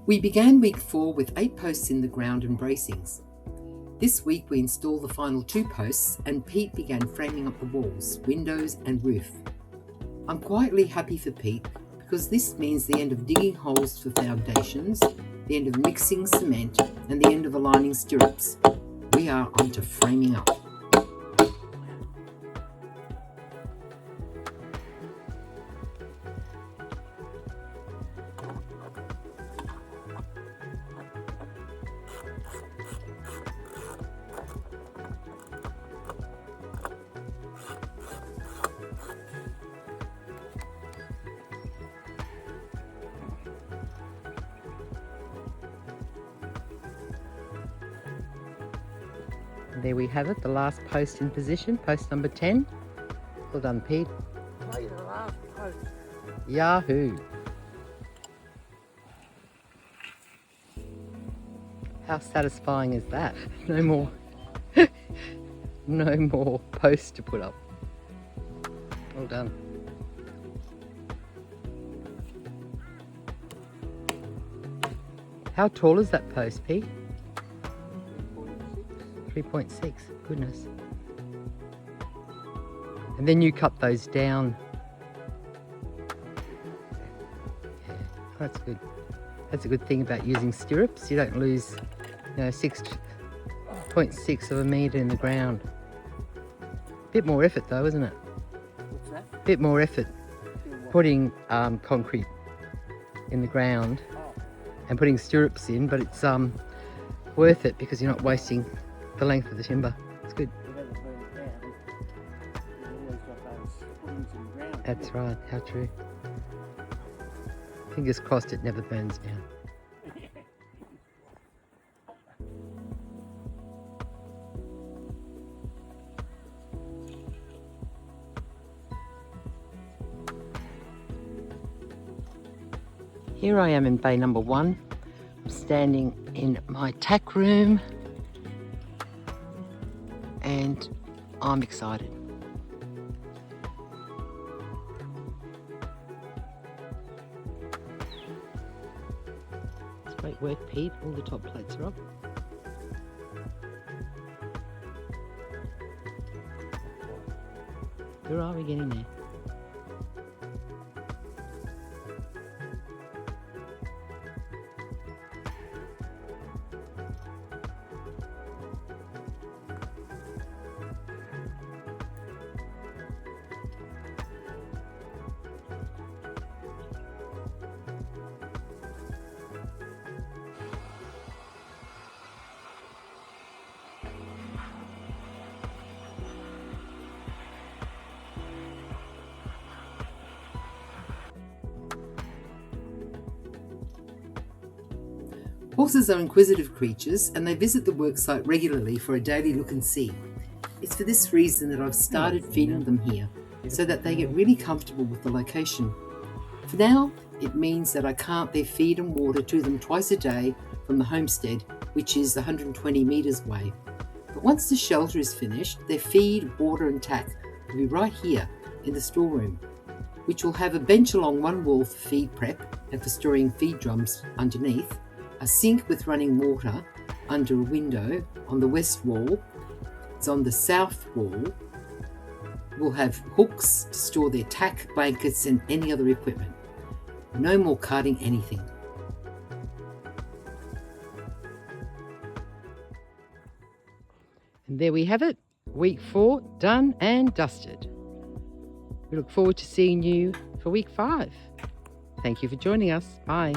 We began week 4 with 8 posts in the ground and bracings. This week we installed the final 2 posts and Pete began framing up the walls, windows and roof. I'm quietly happy for Pete because this means the end of digging holes for foundations, the end of mixing cement and the end of aligning stirrups. We are onto framing up. There we have it, the last post in position, post number 10. Well done, Pete. Oh, the last post. Yahoo! How satisfying is that? No more, no more posts to put up. Well done. How tall is that post, Pete? 3.6, goodness. And then you cut those down. Yeah, that's good. That's a good thing about using stirrups. You don't lose, 6.6 of a metre in the ground. Bit more effort though, isn't it? What's that? Bit more effort putting concrete in the ground and putting stirrups in, but it's worth it because you're not wasting the length of the timber. It's good. That's right, how true. Fingers crossed it never burns down. Here I am in bay number 1. I'm standing in my tack room and I'm excited. It's great work, Pete. All the top plates are up. Where are we getting there? Horses are inquisitive creatures and they visit the worksite regularly for a daily look and see. It's for this reason that I've started feeding them here, so that they get really comfortable with the location. For now, it means that I cart their feed and water to them twice a day from the homestead, which is 120 metres away. But once the shelter is finished, their feed, water and tack will be right here in the storeroom, which will have a bench along one wall for feed prep and for storing feed drums underneath, a sink with running water under a window on the west wall. It's on the south wall. We'll have hooks to store their tack, blankets and any other equipment. No more carting anything. And there we have it, week 4 done and dusted. We look forward to seeing you for week 5. Thank you for joining us. Bye.